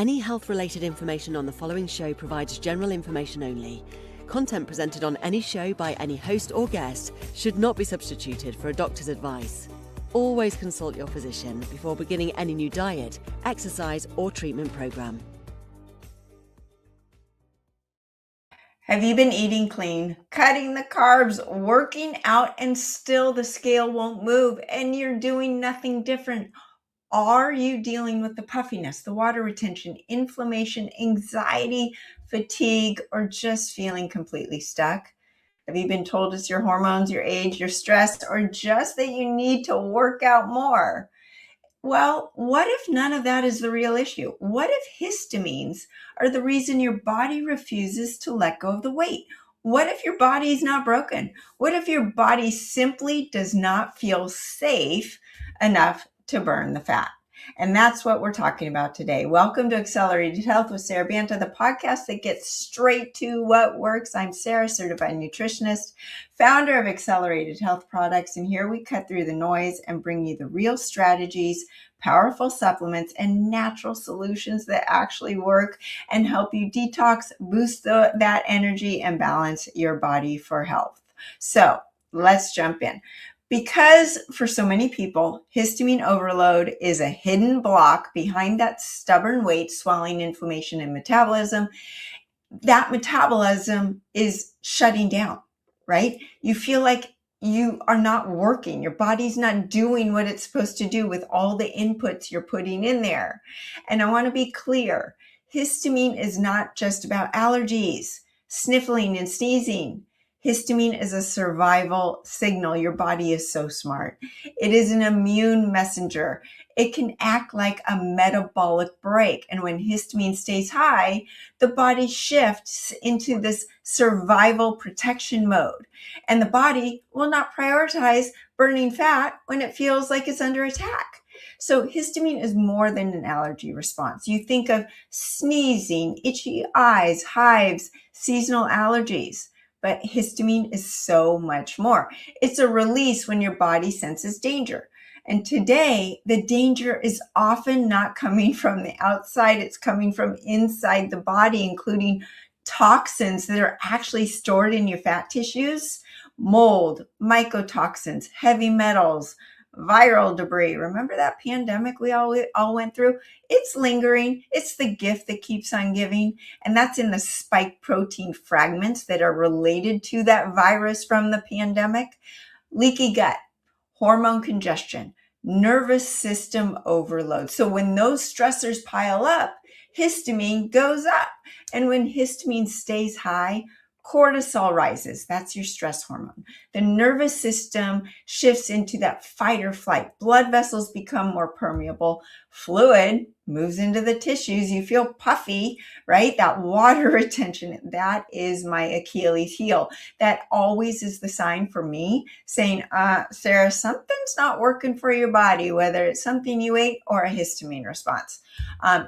Any health-related information on the following show provides general information only. Content presented on any show by any host or guest should not be substituted for a doctor's advice. Always consult your physician before beginning any new diet, exercise, or treatment program. Have you been eating clean, cutting the carbs, working out, and still the scale won't move and you're doing nothing different? Are you dealing with the puffiness, the water retention, inflammation, anxiety, fatigue, or just feeling completely stuck? Have you been told it's your hormones, your age, your stress, or just that you need to work out more? Well, what if none of that is the real issue? What if histamines are the reason your body refuses to let go of the weight? What if your body is not broken? What if your body simply does not feel safe enough to burn the fat? And that's what we're talking about today. Welcome to Accelerated Health with Sara Banta, the podcast that gets straight to what works. I'm Sara, certified nutritionist, founder of Accelerated Health Products, and here we cut through the noise and bring you the real strategies, powerful supplements, and natural solutions that actually work and help you detox, boost that energy, and balance your body for health. So let's jump in. Because for so many people, histamine overload is a hidden block behind that stubborn weight, swelling, inflammation, and metabolism. That metabolism is shutting down, right? You feel like you are not working. Your body's not doing what it's supposed to do with all the inputs you're putting in there. And I want to be clear, histamine is not just about allergies, sniffling, and sneezing. Histamine is a survival signal. Your body is so smart. It is an immune messenger. It can act like a metabolic brake. And when histamine stays high, the body shifts into this survival protection mode. And the body will not prioritize burning fat when it feels like it's under attack. So histamine is more than an allergy response. You think of sneezing, itchy eyes, hives, seasonal allergies. But histamine is so much more. It's a release when your body senses danger. And today, the danger is often not coming from the outside. It's coming from inside the body, including toxins that are actually stored in your fat tissues, mold, mycotoxins, heavy metals, viral debris. Remember that pandemic we all went through? It's lingering. It's the gift that keeps on giving. And that's in the spike protein fragments that are related to that virus from the pandemic. Leaky gut, hormone congestion, nervous system overload. So when those stressors pile up, histamine goes up. And when histamine stays high, cortisol rises. That's your stress hormone. The nervous system shifts into that fight or flight. Blood vessels become more permeable. Fluid moves into the tissues. You feel puffy, right? That water retention, that is my Achilles heel. That always is the sign for me saying, Sara, something's not working for your body, whether it's something you ate or a histamine response.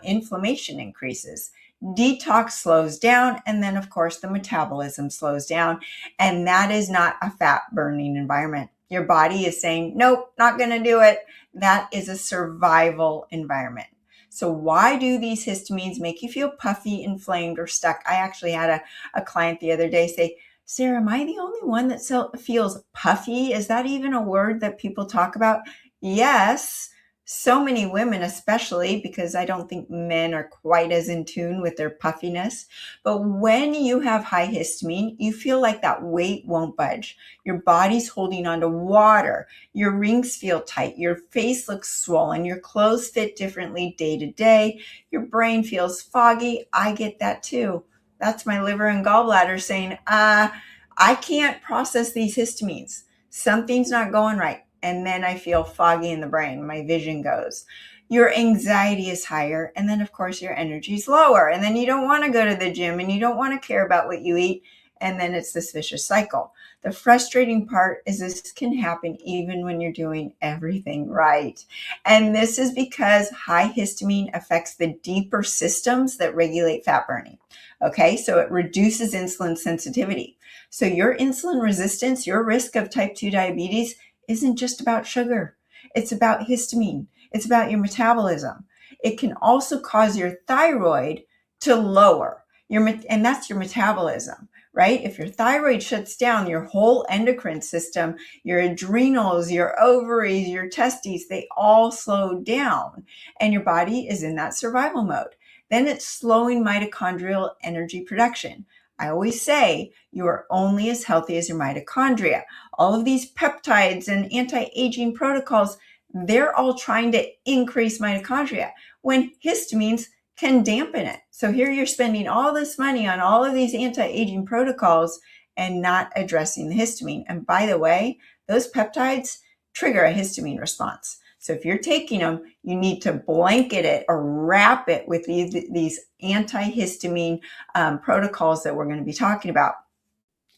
Inflammation increases. Detox slows down, and then of course the metabolism slows down, and that is not a fat burning environment. Your body is saying, nope, not going to do it. That is a survival environment. So why do these histamines make you feel puffy, inflamed, or stuck? I actually had a client the other day say, Sara, am I the only one that feels puffy? Is that even a word that people talk about? Yes. So many women, especially, because I don't think men are quite as in tune with their puffiness. But when you have high histamine, you feel like that weight won't budge. Your body's holding on to water. Your rings feel tight. Your face looks swollen. Your clothes fit differently day to day. Your brain feels foggy. I get that too. That's my liver and gallbladder saying, I can't process these histamines. Something's not going right. And then I feel foggy in the brain. My vision goes. Your anxiety is higher. And then, of course, your energy is lower. And then you don't want to go to the gym and you don't want to care about what you eat. And then it's this vicious cycle. The frustrating part is this can happen even when you're doing everything right. And this is because high histamine affects the deeper systems that regulate fat burning. Okay, so it reduces insulin sensitivity. So your insulin resistance, your risk of type 2 diabetes isn't just about sugar. It's about histamine. It's about your metabolism. it can also cause your thyroid to lower and that's your metabolism, right? If your thyroid shuts down, your whole endocrine system, your adrenals, your ovaries, your testes, they all slow down, and your body is in that survival mode. Then it's slowing mitochondrial energy production. I always say you are only as healthy as your mitochondria. All of these peptides and anti-aging protocols, they're all trying to increase mitochondria when histamines can dampen it. So here you're spending all this money on all of these anti-aging protocols and not addressing the histamine. And by the way, those peptides trigger a histamine response. So if you're taking them, you need to blanket it or wrap it with these antihistamine protocols that we're going to be talking about,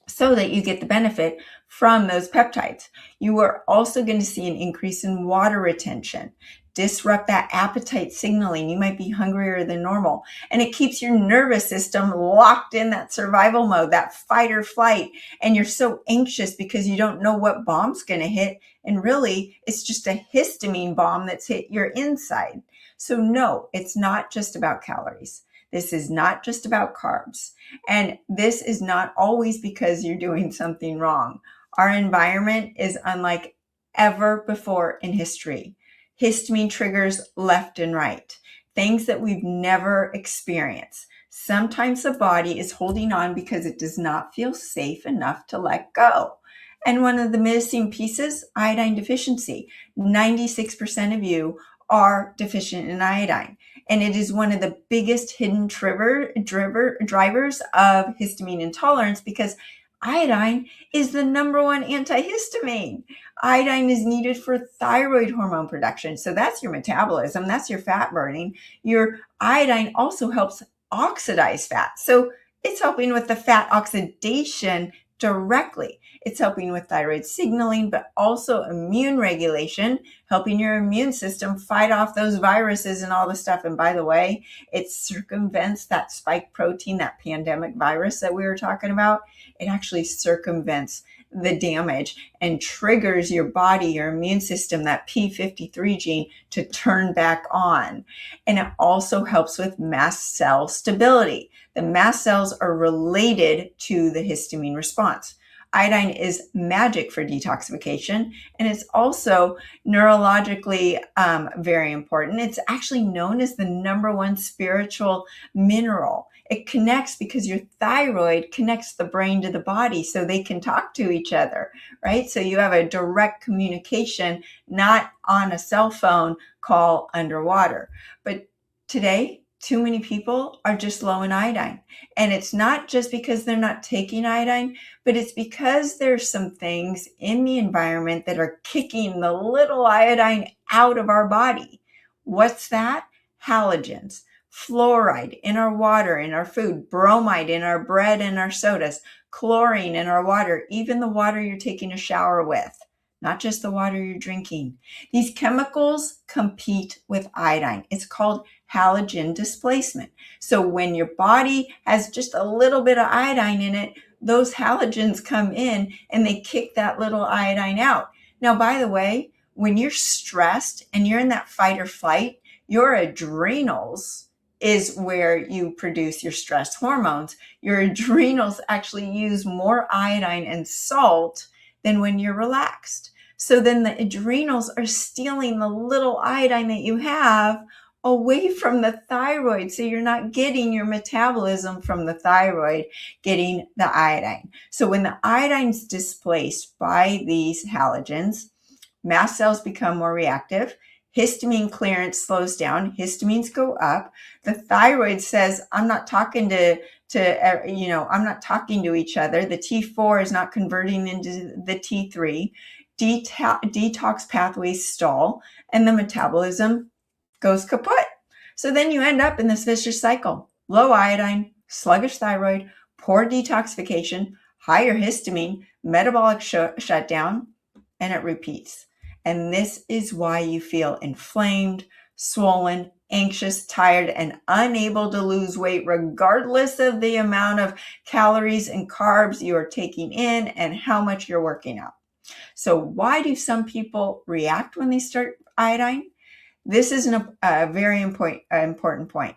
so that you get the benefit from those peptides. You are also going to see an increase in water retention, disrupt that appetite signaling. You might be hungrier than normal, and it keeps your nervous system locked in that survival mode, that fight or flight, and you're so anxious because you don't know what bomb's going to hit, and really it's just a histamine bomb that's hit your inside. So no, it's not just about calories. This is not just about carbs. And this is not always because you're doing something wrong. Our environment is unlike ever before in history. Histamine triggers left and right, things that we've never experienced. Sometimes the body is holding on because it does not feel safe enough to let go. And one of the missing pieces, iodine deficiency. 96% of you are deficient in iodine. And it is one of the biggest hidden drivers of histamine intolerance, because iodine is the number one antihistamine. Iodine is needed for thyroid hormone production. So that's your metabolism, that's your fat burning. Your iodine also helps oxidize fat. So it's helping with the fat oxidation directly. It's helping with thyroid signaling, but also immune regulation, helping your immune system fight off those viruses and all the stuff. And by the way, it circumvents that spike protein, that pandemic virus that we were talking about. It actually circumvents the damage and triggers your body, your immune system, that P53 gene, to turn back on. And it also helps with mast cell stability. The mast cells are related to the histamine response. Iodine is magic for detoxification, and it's also neurologically very important. It's actually known as the number one spiritual mineral. It connects because your thyroid connects the brain to the body so they can talk to each other, right? So you have a direct communication, not on a cell phone call underwater. But today, too many people are just low in iodine. And it's not just because they're not taking iodine, but it's because there's some things in the environment that are kicking the little iodine out of our body. What's that? Halogens, fluoride in our water, in our food, bromide in our bread and our sodas, chlorine in our water, even the water you're taking a shower with, not just the water you're drinking. These chemicals compete with iodine. It's called halogen displacement. So when your body has just a little bit of iodine in it, those halogens come in and they kick that little iodine out. Now, by the way, when you're stressed and you're in that fight or flight, your adrenals is where you produce your stress hormones. Your adrenals actually use more iodine and salt than when you're relaxed. So then the adrenals are stealing the little iodine that you have away from the thyroid. So you're not getting your metabolism from the thyroid, getting the iodine. So when the iodine's displaced by these halogens, mast cells become more reactive. Histamine clearance slows down. Histamines go up. The thyroid says, I'm not talking I'm not talking to each other. The T4 is not converting into the T3. Detox pathways stall, and the metabolism goes kaput. So then you end up in this vicious cycle. Low iodine, sluggish thyroid, poor detoxification, higher histamine, metabolic shutdown, and it repeats. And this is why you feel inflamed, swollen, anxious, tired, and unable to lose weight, regardless of the amount of calories and carbs you are taking in and how much you're working out. So why do some people react when they start iodine? This is a very important point.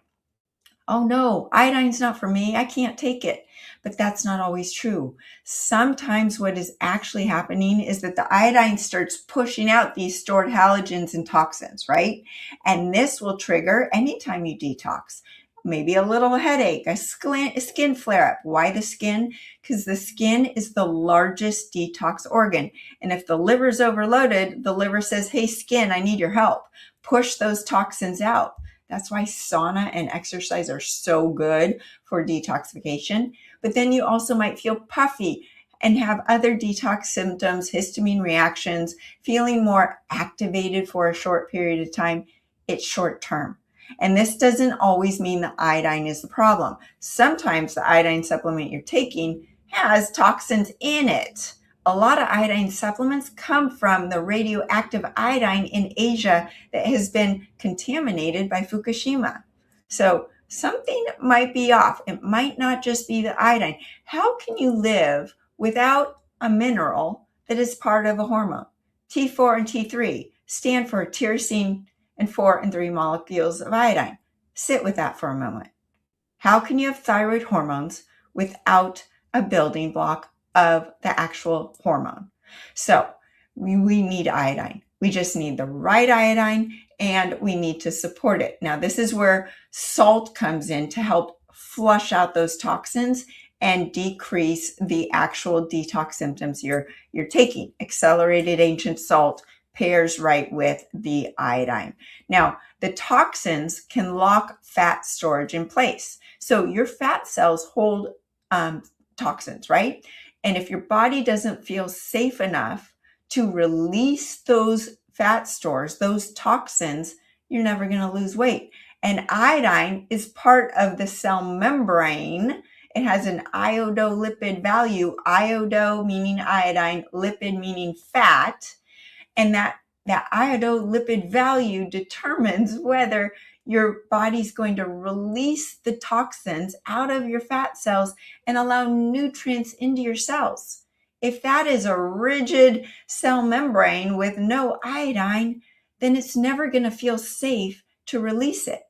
Oh no, iodine's not for me. I can't take it. But that's not always true. Sometimes what is actually happening is that the iodine starts pushing out these stored halogens and toxins, right? And this will trigger anytime you detox. Maybe a little headache, a skin flare up. Why the skin? Because the skin is the largest detox organ. And if the liver's overloaded, the liver says, hey, skin, I need your help. Push those toxins out. That's why sauna and exercise are so good for detoxification. But then you also might feel puffy and have other detox symptoms, histamine reactions, feeling more activated for a short period of time. It's short term. And this doesn't always mean the iodine is the problem. Sometimes the iodine supplement you're taking has toxins in it. A lot of iodine supplements come from the radioactive iodine in Asia that has been contaminated by Fukushima. So something might be off. It might not just be the iodine. How can you live without a mineral that is part of a hormone? T4 and T3 stand for tyrosine and 4 and 3 molecules of iodine. Sit with that for a moment. How can you have thyroid hormones without a building block of the actual hormone? So we need iodine. We just need the right iodine, and we need to support it. Now, this is where salt comes in to help flush out those toxins and decrease the actual detox symptoms you're taking. Accelerated ancient salt pairs right with the iodine. Now, the toxins can lock fat storage in place. So your fat cells hold toxins, right? And if your body doesn't feel safe enough to release those fat stores, those toxins, you're never going to lose weight. And iodine is part of the cell membrane. It has an iodolipid value, iodo meaning iodine, lipid meaning fat. And that iodolipid value determines whether your body's going to release the toxins out of your fat cells and allow nutrients into your cells. If that is a rigid cell membrane with no iodine, then it's never going to feel safe to release it.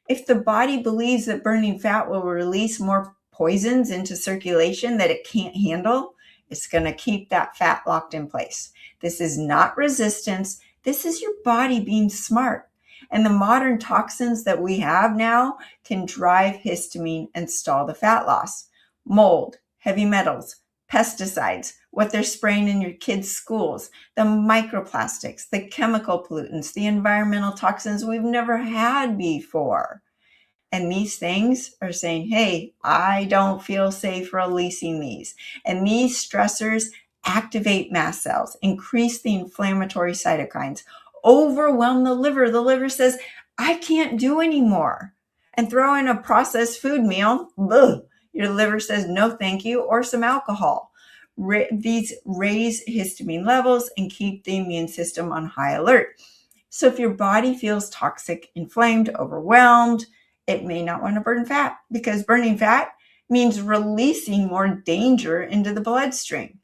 If the body believes that burning fat will release more poisons into circulation that it can't handle, it's going to keep that fat locked in place. This is not resistance. This is your body being smart. And the modern toxins that we have now can drive histamine and stall the fat loss. Mold, heavy metals, pesticides, what they're spraying in your kids' schools, the microplastics, the chemical pollutants, the environmental toxins we've never had before. And these things are saying, hey, I don't feel safe releasing these. And these stressors activate mast cells, increase the inflammatory cytokines, overwhelm the liver. The liver says, I can't do anymore. And throw in a processed food meal, your liver says, no, thank you, or some alcohol. These raise histamine levels and keep the immune system on high alert. So if your body feels toxic, inflamed, overwhelmed, it may not want to burn fat, because burning fat means releasing more danger into the bloodstream.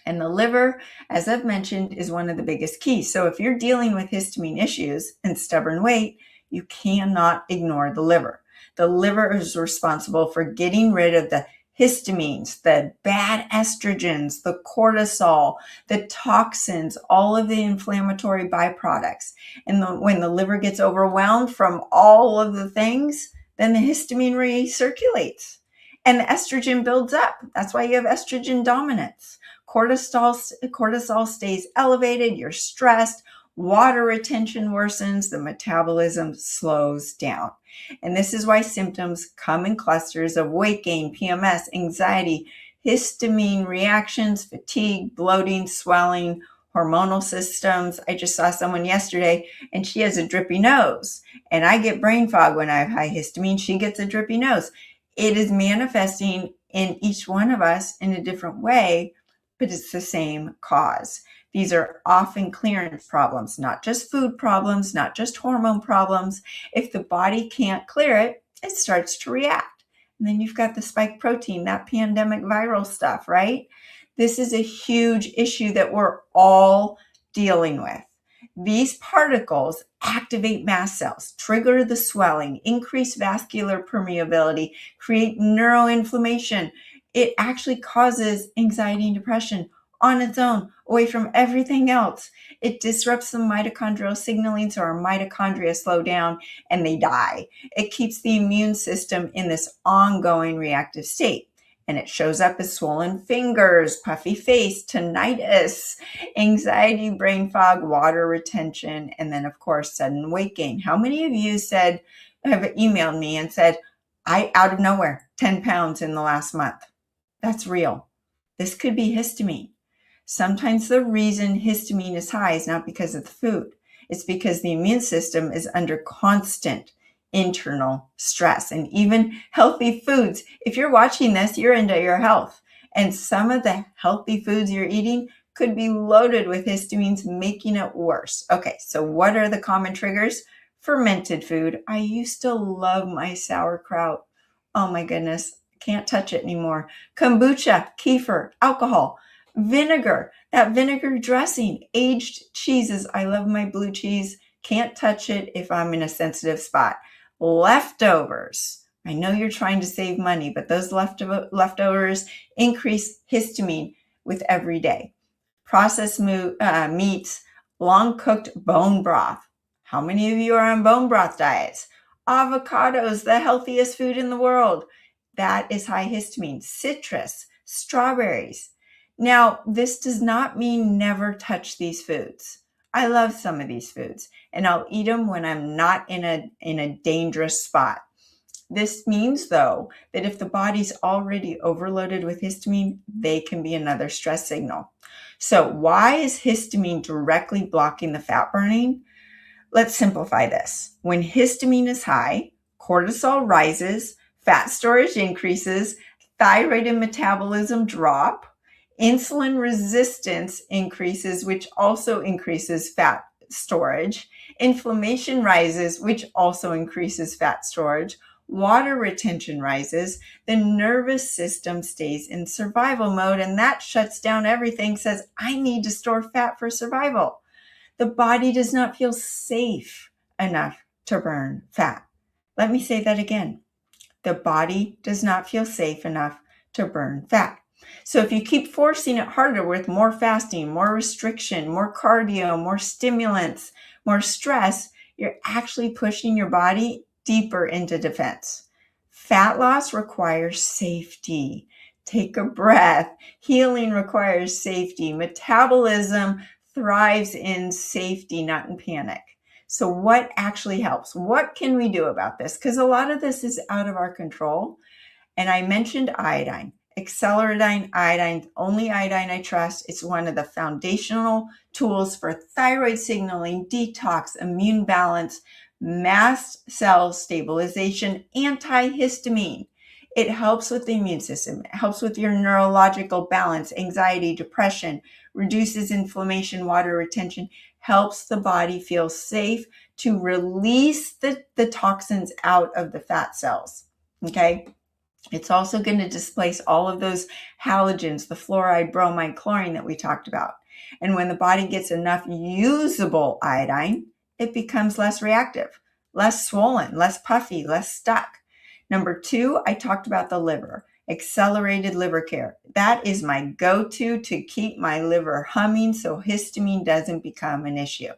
And the liver, as I've mentioned, is one of the biggest keys. So if you're dealing with histamine issues and stubborn weight, you cannot ignore the liver. The liver is responsible for getting rid of the histamines, the bad estrogens, the cortisol, the toxins, all of the inflammatory byproducts. And when the liver gets overwhelmed from all of the things, then the histamine recirculates and the estrogen builds up. That's why you have estrogen dominance. Cortisol stays elevated, you're stressed, water retention worsens, the metabolism slows down. And this is why symptoms come in clusters of weight gain, PMS, anxiety, histamine reactions, fatigue, bloating, swelling, hormonal systems. I just saw someone yesterday and she has a drippy nose. And I get brain fog when I have high histamine. She gets a drippy nose. It is manifesting in each one of us in a different way, but it's the same cause. These are often clearance problems, not just food problems, not just hormone problems. If the body can't clear it, it starts to react. And then you've got the spike protein, that pandemic viral stuff, right? This is a huge issue that we're all dealing with. These particles activate mast cells, trigger the swelling, increase vascular permeability, create neuroinflammation. It actually causes anxiety and depression on its own, away from everything else. It disrupts the mitochondrial signaling, so our mitochondria slow down and they die. It keeps the immune system in this ongoing reactive state. And it shows up as swollen fingers, puffy face, tinnitus, anxiety, brain fog, water retention, and then, of course, sudden weight gain. How many of you have emailed me and said, I, out of nowhere, 10 pounds in the last month? That's real. This could be histamine. Sometimes the reason histamine is high is not because of the food. It's because the immune system is under constant internal stress. And even healthy foods, if you're watching this, you're into your health. And some of the healthy foods you're eating could be loaded with histamines, making it worse. Okay, so what are the common triggers? Fermented food. I used to love my sauerkraut. Oh my goodness, can't touch it anymore. Kombucha, kefir, alcohol, vinegar, that vinegar dressing, aged cheeses. I love my blue cheese. Can't touch it if I'm in a sensitive spot. Leftovers. I know you're trying to save money, but those leftovers increase histamine with every day. Processed meats, long cooked bone broth. How many of you are on bone broth diets? Avocados, the healthiest food in the world. That is high histamine. Citrus, strawberries. Now, this does not mean never touch these foods. I love some of these foods, and I'll eat them when I'm not in a dangerous spot. This means, though, that if the body's already overloaded with histamine, they can be another stress signal. So why is histamine directly blocking the fat burning? Let's simplify this. When histamine is high, cortisol rises, fat storage increases, thyroid and metabolism drop, insulin resistance increases, which also increases fat storage, inflammation rises, which also increases fat storage, water retention rises, the nervous system stays in survival mode, and that shuts down everything, says, I need to store fat for survival. The body does not feel safe enough to burn fat. Let me say that again. The body does not feel safe enough to burn fat. So if you keep forcing it harder with more fasting, more restriction, more cardio, more stimulants, more stress, you're actually pushing your body deeper into defense. Fat loss requires safety. Take a breath. Healing requires safety. Metabolism thrives in safety, not in panic. So what actually helps? What can we do about this? Because a lot of this is out of our control. And I mentioned iodine. Acceleradine, iodine, only iodine I trust. It's one of the foundational tools for thyroid signaling, detox, immune balance, mast cell stabilization, antihistamine. It helps with the immune system. It helps with your neurological balance, anxiety, depression, reduces inflammation, water retention, helps the body feel safe to release the toxins out of the fat cells. Okay? It's also going to displace all of those halogens, the fluoride, bromine, chlorine that we talked about. And when the body gets enough usable iodine, it becomes less reactive, less swollen, less puffy, less stuck. Number 2, I talked about the liver, accelerated liver care. That is my go-to to keep my liver humming so histamine doesn't become an issue.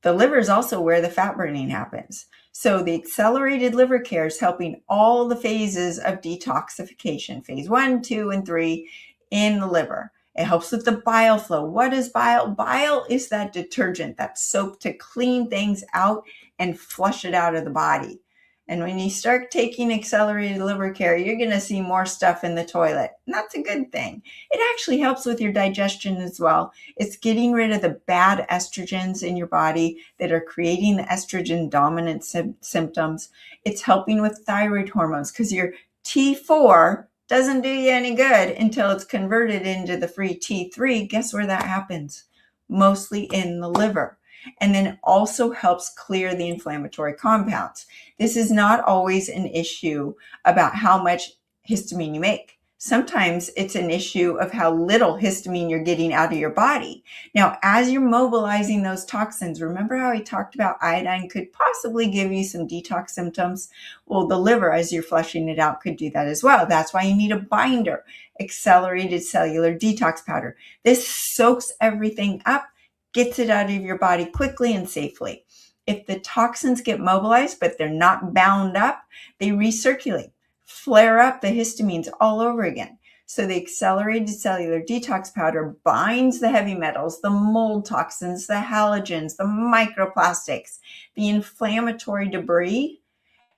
The liver is also where the fat burning happens. So the accelerated liver care is helping all the phases of detoxification, phase 1, 2, and 3 in the liver. It helps with the bile flow. What is bile? Bile is that detergent, that soap to clean things out and flush it out of the body. And when you start taking accelerated liver care, you're going to see more stuff in the toilet. And that's a good thing. It actually helps with your digestion as well. It's getting rid of the bad estrogens in your body that are creating the estrogen dominant symptoms. It's helping with thyroid hormones because your T4 doesn't do you any good until it's converted into the free T3. Guess where that happens? Mostly in the liver. And then it also helps clear the inflammatory compounds. This is not always an issue about how much histamine you make. Sometimes it's an issue of how little histamine you're getting out of your body. Now, as you're mobilizing those toxins, remember how I talked about iodine could possibly give you some detox symptoms? Well, the liver, as you're flushing it out, could do that as well. That's why you need a binder, accelerated cellular detox powder. This soaks everything up, gets it out of your body quickly and safely. If the toxins get mobilized, but they're not bound up, they recirculate, flare up the histamines all over again. So the accelerated cellular detox powder binds the heavy metals, the mold toxins, the halogens, the microplastics, the inflammatory debris,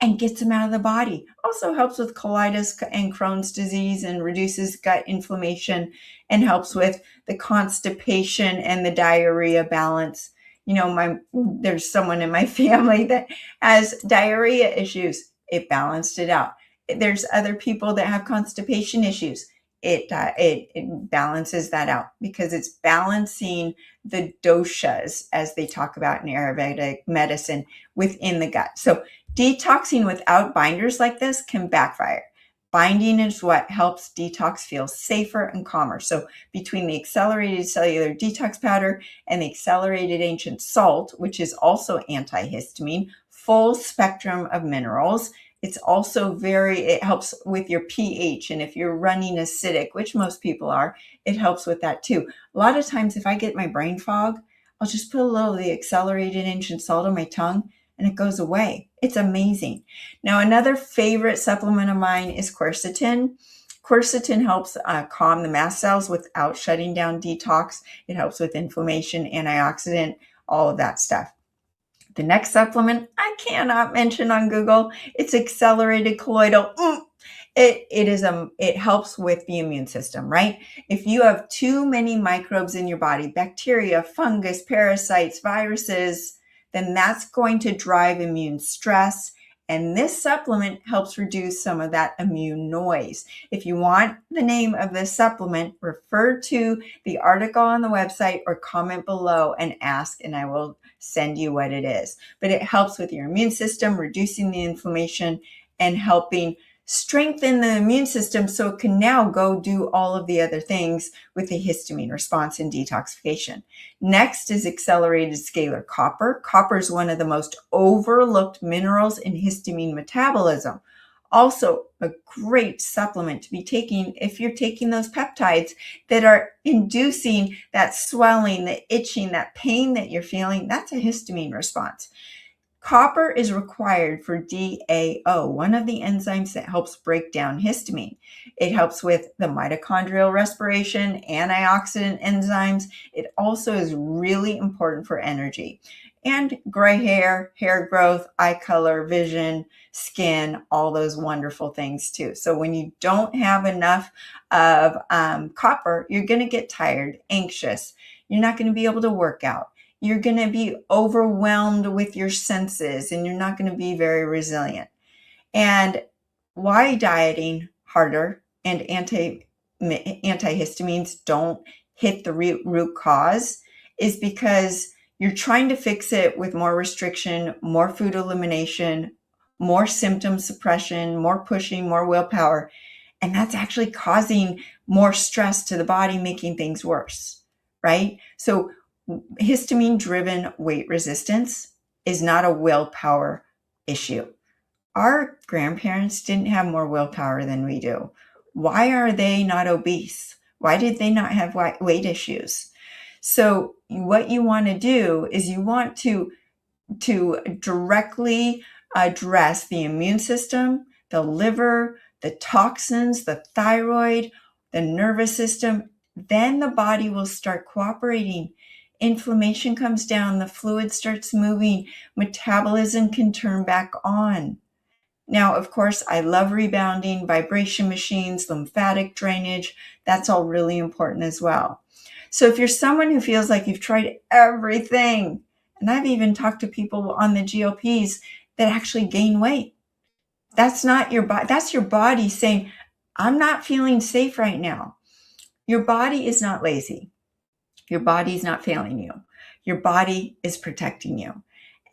and gets them out of the body. Also helps with colitis and Crohn's disease and reduces gut inflammation and helps with the constipation and the diarrhea balance. There's someone in my family that has diarrhea issues. It balanced it out. There's other people that have constipation issues. It balances that out because it's balancing the doshas, as they talk about in Ayurvedic medicine, within the gut. So detoxing without binders like this can backfire. Binding is what helps detox feel safer and calmer. So between the accelerated cellular detox powder and the accelerated ancient salt, which is also antihistamine, full spectrum of minerals. It's also it helps with your pH. And if you're running acidic, which most people are, it helps with that too. A lot of times if I get my brain fog, I'll just put a little of the accelerated ancient salt on my tongue and it goes away. It's amazing. Now, another favorite supplement of mine is quercetin. Quercetin helps calm the mast cells without shutting down detox. It helps with inflammation, antioxidant, all of that stuff. The next supplement I cannot mention on Google. It's accelerated colloidal. It helps with the immune system, right? If you have too many microbes in your body, bacteria, fungus, parasites, viruses, then that's going to drive immune stress. And this supplement helps reduce some of that immune noise. If you want the name of this supplement, refer to the article on the website or comment below and ask, and I will send you what it is. But it helps with your immune system, reducing the inflammation and helping strengthen the immune system so it can now go do all of the other things with the histamine response and detoxification. Next is accelerated scalar copper. Copper is one of the most overlooked minerals in histamine metabolism. Also a great supplement to be taking if you're taking those peptides that are inducing that swelling, the itching, that pain that you're feeling. That's a histamine response. Copper is required for DAO, one of the enzymes that helps break down histamine. It helps with the mitochondrial respiration, antioxidant enzymes. It also is really important for energy. And gray hair, hair growth, eye color, vision, skin, all those wonderful things too. So when you don't have enough of copper, you're going to get tired, anxious. You're not going to be able to work out. You're going to be overwhelmed with your senses and you're not going to be very resilient. And why dieting harder and antihistamines don't hit the root cause is because you're trying to fix it with more restriction, more food elimination, more symptom suppression, more pushing, more willpower. And that's actually causing more stress to the body, making things worse, right? So histamine-driven weight resistance is not a willpower issue. Our grandparents didn't have more willpower than we do. Why are they not obese? Why did they not have weight issues? So what you want to do is you want to directly address the immune system, the liver, the toxins, the thyroid, the nervous system. Then the body will start cooperating. Inflammation comes down, the fluid starts moving, metabolism can turn back on. Now, of course, I love rebounding, vibration machines, lymphatic drainage. That's all really important as well. So if you're someone who feels like you've tried everything, and I've even talked to people on the GLPs that actually gain weight, that's not your body. That's your body saying, I'm not feeling safe right now. Your body is not lazy. Your body is not failing you. Your body is protecting you.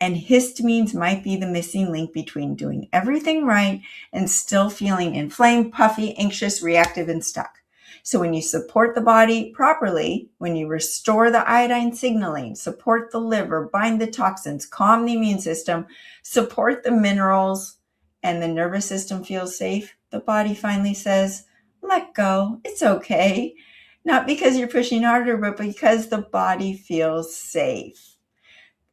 And histamines might be the missing link between doing everything right and still feeling inflamed, puffy, anxious, reactive, and stuck. So when you support the body properly, when you restore the iodine signaling, support the liver, bind the toxins, calm the immune system, support the minerals, and the nervous system feels safe, the body finally says, let go, it's okay. Not because you're pushing harder, but because the body feels safe.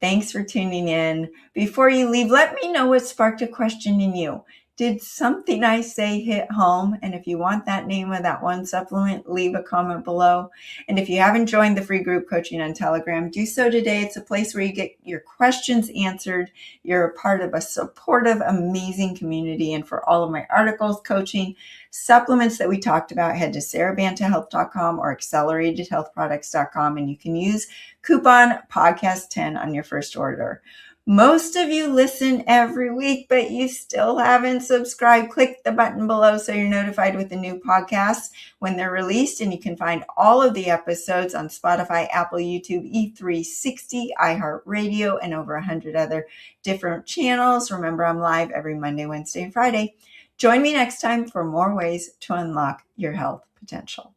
Thanks for tuning in. Before you leave, let me know what sparked a question in you. Did something I say hit home? And if you want that name of that one supplement, leave a comment below. And if you haven't joined the free group coaching on Telegram, do so today. It's a place where you get your questions answered. You're a part of a supportive, amazing community. And for all of my articles, coaching, supplements that we talked about, head to sarabantahealth.com or acceleratedhealthproducts.com, and you can use coupon podcast10 on your first order. Most of you listen every week, but you still haven't subscribed. Click the button below so you're notified with the new podcasts when they're released. And you can find all of the episodes on Spotify, Apple, YouTube, E360, iHeartRadio, and over 100 other different channels. Remember, I'm live every Monday, Wednesday, and Friday. Join me next time for more ways to unlock your health potential.